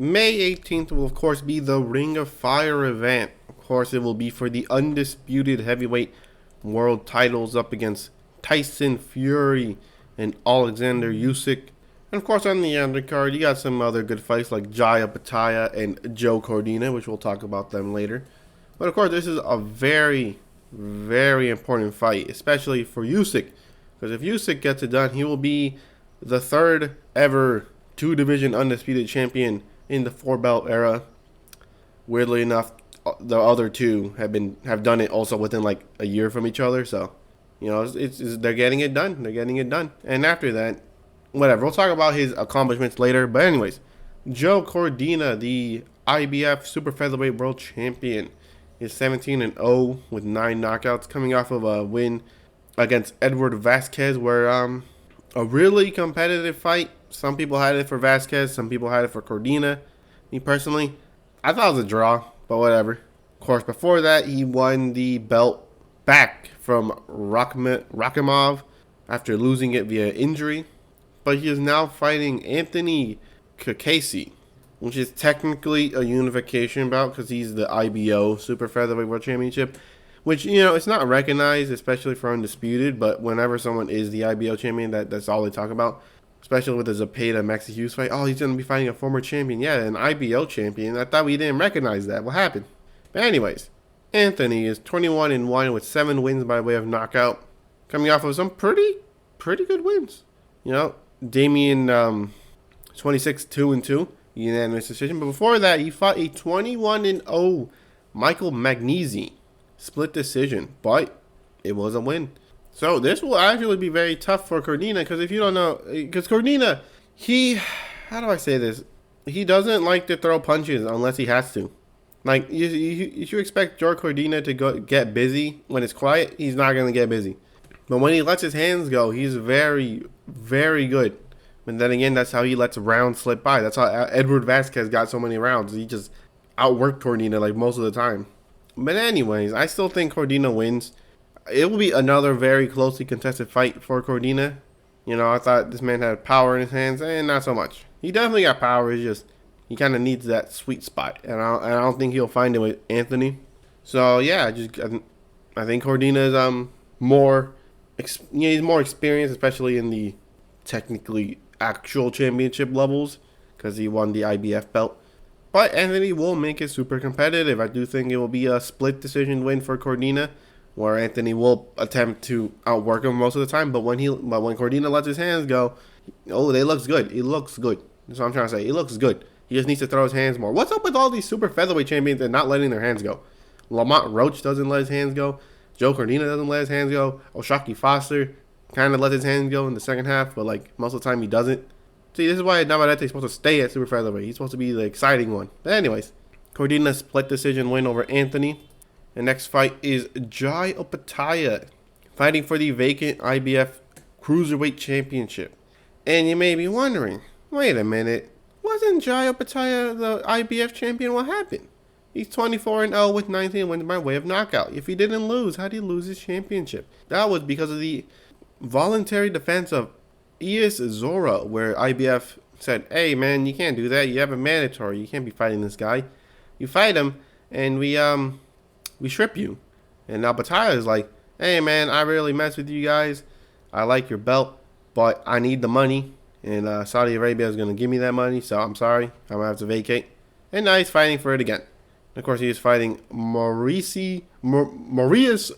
May 18th will of course be the Ring of Fire event. Of course, it will be for the undisputed heavyweight world titles up against Tyson Fury and Alexander Usyk. And of course, on the undercard, you got some other good fights like Jaya Pataya and Joe Cordina, which we'll talk about them later. But of course, this is a very, very important fight, especially for Usyk. Because if Usyk gets it done, he will be the third ever two-division undisputed champion in the four-belt era. Weirdly enough, the other two have done it also within like a year from each other. So, they're getting it done. They're getting it done. And after that, whatever. We'll talk about his accomplishments later. But anyways, Joe Cordina, the IBF Super Featherweight World Champion, is 17-0 with 9 knockouts, coming off of a win against Edward Vasquez, where a really competitive fight. Some people had it for Vasquez, some people had it for Cordina. Me personally, I thought it was a draw, but whatever. Of course, before that, he won the belt back from Rakimov after losing it via injury. But he is now fighting Anthony Kakasi, which is technically a unification bout because he's the IBO Super Featherweight World Championship, which, it's not recognized, especially for Undisputed, but whenever someone is the IBO champion, that's all they talk about, especially with the Zepeda Maxi Hughes fight. Oh, he's going to be fighting a former champion. Yeah, an IBO champion. I thought we didn't recognize that. What happened? But anyways, Anthony is 21-1 with 7 wins by way of knockout, coming off of some pretty good wins. Damian 26-2-2. Unanimous decision. But before that, he fought a 21-0 Michael Magnesi. Split decision. But it was a win. So this will actually be very tough for Cordina, because if you don't know, because Cordina, how do I say this? He doesn't like to throw punches unless he has to. Like, you expect Joe Cordina to get busy when it's quiet. He's not going to get busy. But when he lets his hands go, he's very, very good. And then again, that's how he lets rounds slip by. That's how Edward Vasquez got so many rounds. He just outworked Cordina like most of the time. But anyways, I still think Cordina wins. It will be another very closely contested fight for Cordina. I thought this man had power in his hands, and not so much. He definitely got power. It's just he kind of needs that sweet spot, and I don't think he'll find it with Anthony. So yeah, I think Cordina is he's more experienced, especially in the technically actual championship levels, because he won the IBF belt. But Anthony will make it super competitive. I do think it will be a split decision win for Cordina, where Anthony will attempt to outwork him most of the time. But when Cordina lets his hands go, they looks good. It looks good. That's what I'm trying to say. It looks good. He just needs to throw his hands more. What's up with all these super featherweight champions and not letting their hands go? Lamont Roach doesn't let his hands go. Joe Cordina doesn't let his hands go. O'Shaquie Foster kind of let his hands go in the second half, but like most of the time he doesn't. See, this is why Navarrete is supposed to stay at super featherweight. He's supposed to be the exciting one. But anyways, Cordina split decision win over Anthony. The next fight is Jai Opataya, fighting for the vacant IBF Cruiserweight Championship. And you may be wondering, wait a minute, wasn't Jai Opataya the IBF champion? What happened? He's 24-0 with 19 wins by way of knockout. If he didn't lose, how did he lose his championship? That was because of the voluntary defense of Ias Zora, where IBF said, hey man, you can't do that. You have a mandatory. You can't be fighting this guy. You fight him, and we strip you. And now Bataya is like, hey man, I really mess with you guys. I like your belt, but I need the money. And Saudi Arabia is going to give me that money, so I'm sorry. I'm going to have to vacate. And now he's fighting for it again. Of course, he is fighting Maurice Briedis,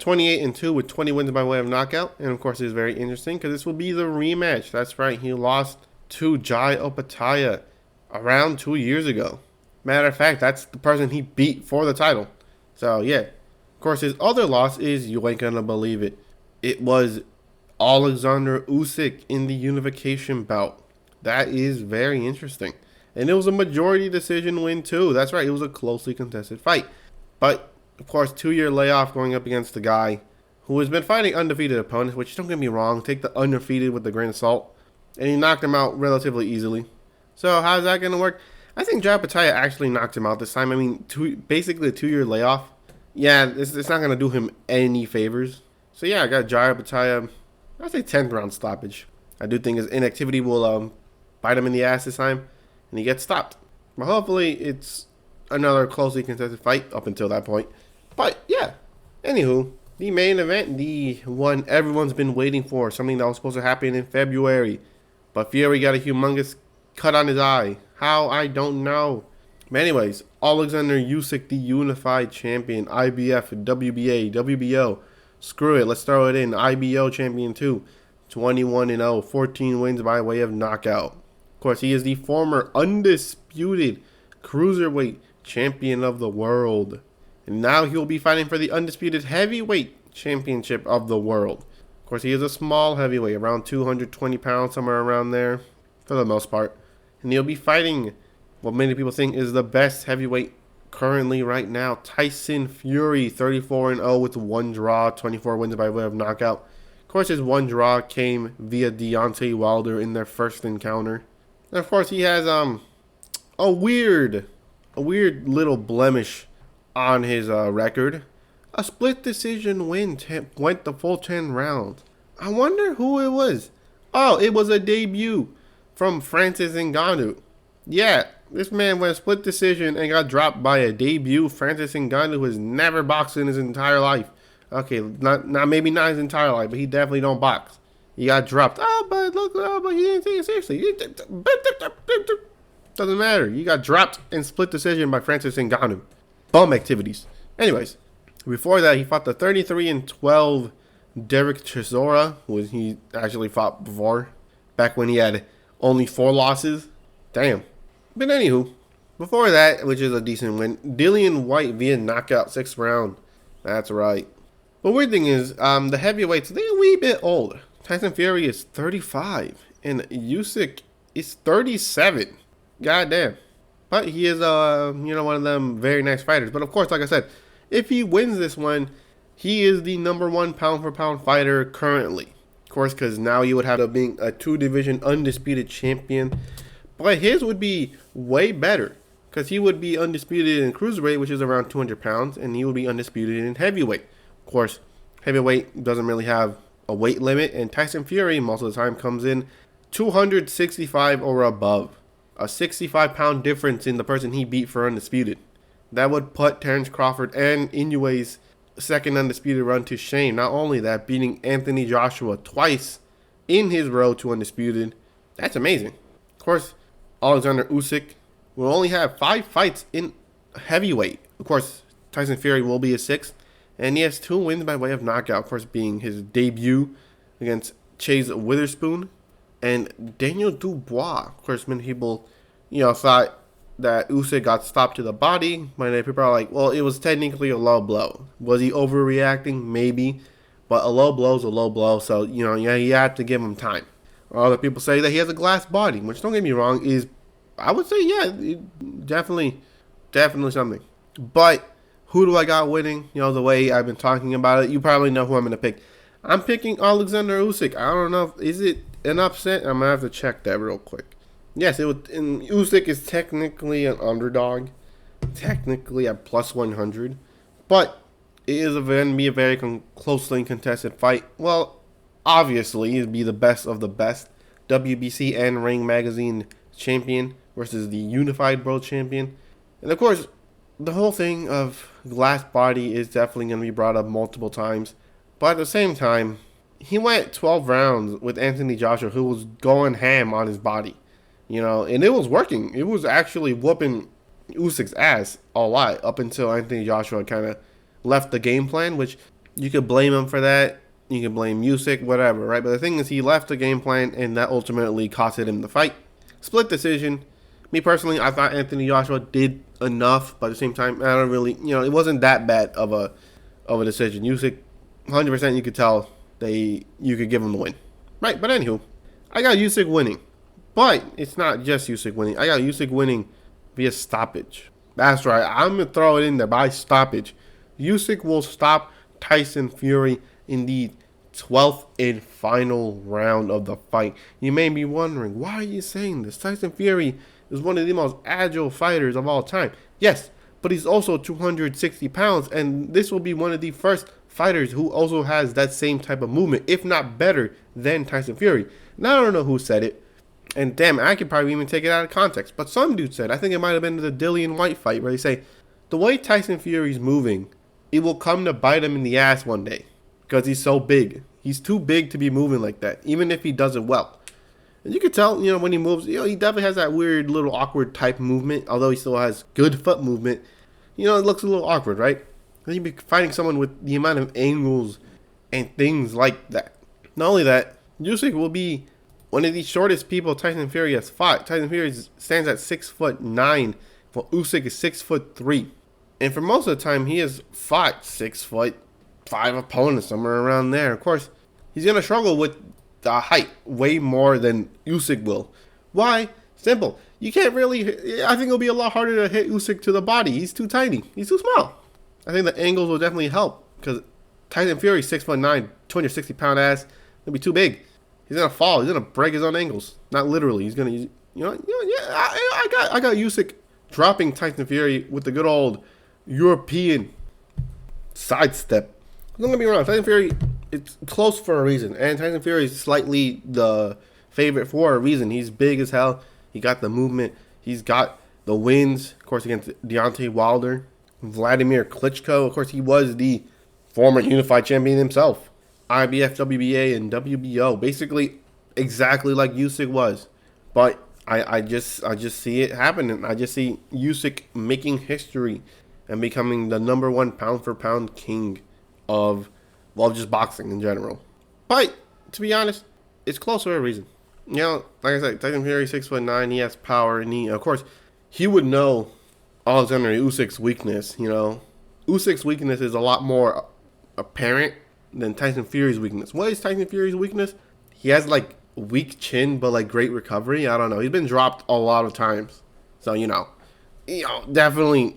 28-2 with 20 wins by way of knockout. And of course, it's very interesting because this will be the rematch. That's right, he lost to Jai Opataya around 2 years ago. Matter of fact, that's the person he beat for the title. So yeah, of course, his other loss is, you ain't gonna believe it, it was Alexander Usyk in the unification bout. That is very interesting. And it was a majority decision win too. That's right, it was a closely contested fight. But, of course, 2-year layoff going up against the guy who has been fighting undefeated opponents, which, don't get me wrong, take the undefeated with a grain of salt. And he knocked him out relatively easily. So, how's that going to work? I think Jai Opataya actually knocked him out this time. I mean, basically a 2-year layoff. Yeah, it's not going to do him any favors. So, yeah, I got Jai Opataya, I'd say 10th round stoppage. I do think his inactivity will bite him in the ass this time. and he gets stopped. But hopefully it's another closely contested fight up until that point. But yeah, anywho, the main event, the one everyone's been waiting for, something that was supposed to happen in February. But Fury got a humongous cut on his eye. How? I don't know. But anyways, Alexander Usyk, the unified champion, IBF, WBA, WBO. Screw it, let's throw it in. IBO champion too. 21-0, 14 wins by way of knockout. Of course, he is the former undisputed cruiserweight champion of the world. And now he will be fighting for the undisputed heavyweight championship of the world. Of course, he is a small heavyweight, around 220 pounds, somewhere around there, for the most part. And he'll be fighting what many people think is the best heavyweight currently right now, Tyson Fury, 34-0 with 1 draw, 24 wins by way of knockout. Of course, his 1 draw came via Deontay Wilder in their first encounter. And of course, he has a weird little blemish on his record. A split decision win, went the full 10 rounds. I wonder who it was. Oh, it was a debut from Francis Ngannou. Yeah, this man went split decision and got dropped by a debut Francis Ngannou who has never boxed in his entire life. Okay, maybe not his entire life, but he definitely don't box. He got dropped. Oh, but look, but he didn't take it seriously. Doesn't matter. You got dropped in split decision by Francis Ngannou. Bum activities. Anyways, before that, he fought the 33-12 Derek Chisora, who he actually fought before, back when he had only 4 losses. Damn. But anywho, before that, which is a decent win, Dillian White via knockout, 6th round. That's right. The weird thing is, the heavyweights, they're a wee bit old. Tyson Fury is 35, and Usyk is 37. Goddamn. But he is, one of them very nice fighters. But of course, like I said, if he wins this one, he is the #1 pound-for-pound fighter currently. Of course, because now he would have to being a 2-division undisputed champion. But his would be way better, because he would be undisputed in cruiserweight, which is around 200 pounds, and he would be undisputed in heavyweight. Of course, heavyweight doesn't really have a weight limit, and Tyson Fury most of the time comes in 265 or above. A 65-pound difference in the person he beat for undisputed. That would put Terrence Crawford and Inoue's second undisputed run to shame. Not only that, beating Anthony Joshua twice in his road to undisputed. That's amazing. Of course, Alexander Usyk will only have 5 fights in heavyweight. Of course, Tyson Fury will be his 6th. And he has 2 wins by way of knockout. Of course, being his debut against Chase Witherspoon and Daniel Dubois. Of course, many people, thought that Usyk got stopped to the body. Many people are like, well, it was technically a low blow. Was he overreacting? Maybe. But a low blow is a low blow. So, you have to give him time. Other people say that he has a glass body, which, don't get me wrong, is, I would say, yeah, definitely something. But who do I got winning? The way I've been talking about it, you probably know who I'm going to pick. I'm picking Alexander Usyk. I don't know, is it an upset? I'm going to have to check that real quick. Yes, and Usyk is technically an underdog. Technically at plus 100. But it is going to be a very closely contested fight. Well, obviously, it'd be the best of the best. WBC and Ring Magazine champion versus the unified world champion. And of course, the whole thing of glass body is definitely going to be brought up multiple times. But at the same time, he went 12 rounds with Anthony Joshua, who was going ham on his body. And it was working. It was actually whooping Usyk's ass a lot up until Anthony Joshua kind of left the game plan, which you could blame him for that. You can blame Usyk, whatever, right? But the thing is, he left the game plan, and that ultimately costed him the fight. Split decision. Me personally, I thought Anthony Joshua did enough, but at the same time, I don't really, it wasn't that bad of a decision. Usyk, 100%, you could tell you could give him the win, right? But anywho, I got Usyk winning, but it's not just Usyk winning. I got Usyk winning via stoppage. That's right. I'm gonna throw it in there by stoppage. Usyk will stop Tyson Fury in the 12th and final round of the fight. You may be wondering, why are you saying this? Tyson Fury is one of the most agile fighters of all time. Yes, but he's also 260 pounds, and this will be one of the first fighters who also has that same type of movement, if not better than Tyson Fury. Now, I don't know who said it, And damn, I could probably even take it out of context. But some dude said, I think it might have been the Dillian White fight, where they say, the way Tyson Fury's moving, it will come to bite him in the ass one day. Because he's so big. He's too big to be moving like that, even if he does it well. And you can tell, when he moves, he definitely has that weird little awkward type movement, although he still has good foot movement. It looks a little awkward, right? And you'd be fighting someone with the amount of angles and things like that. Not only that, Usyk will be one of the shortest people Tyson Fury has fought. Tyson Fury stands at 6'9", while Usyk is 6'3". And for most of the time, he has fought 6'5" opponents, somewhere around there. Of course, he's going to struggle with the height way more than Usyk will. Why? Simple. You can't really, I think it'll be a lot harder to hit Usyk to the body. He's too tiny. He's too small. I think the angles will definitely help, because Tyson Fury, 6'9", 260-pound ass, gonna be too big. He's gonna fall. He's gonna break his own ankles. Not literally. He's gonna, I got Usyk dropping Tyson Fury with the good old European sidestep. Don't get me wrong. Tyson Fury, it's close for a reason, and Tyson Fury is slightly the favorite for a reason. He's big as hell. He got the movement. He's got the wins. Of course, against Deontay Wilder, Vladimir Klitschko. Of course, he was the former unified champion himself. IBF, WBA, and WBO, basically exactly like Usyk was. But I just see it happening. I just see Usyk making history and becoming the #1 pound for pound king of, well, just boxing in general. But to be honest, it's close for a reason. Like I said, Tyson Fury, 6'9", he has power, and of course, he would know Alexander Usyk's weakness. Usyk's weakness is a lot more apparent than Tyson Fury's weakness. What is Tyson Fury's weakness? He has weak chin, but great recovery. I don't know. He's been dropped a lot of times, so definitely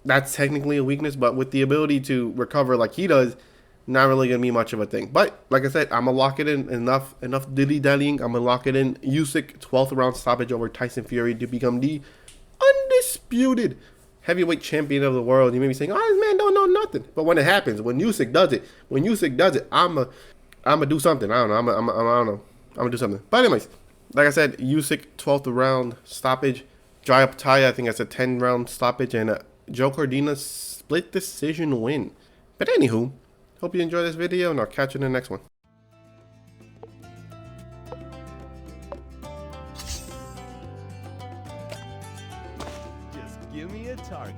that's technically a weakness. But with the ability to recover like he does, not really gonna be much of a thing. But like I said, I'm gonna lock it in. Enough dilly dallying. I'm gonna lock it in. Usyk 12th round stoppage over Tyson Fury to become the undisputed heavyweight champion of the world. You may be saying, "Oh, this man don't know nothing." But when it happens, when Usyk does it, I'ma do something. I don't know. I don't know. I'm gonna do something. But anyways, like I said, Usyk 12th round stoppage. Jai Optaia, I think that's a 10-round stoppage, and Joe Cordina split decision win. But anywho, hope you enjoyed this video, and I'll catch you in the next one. Just give me a target.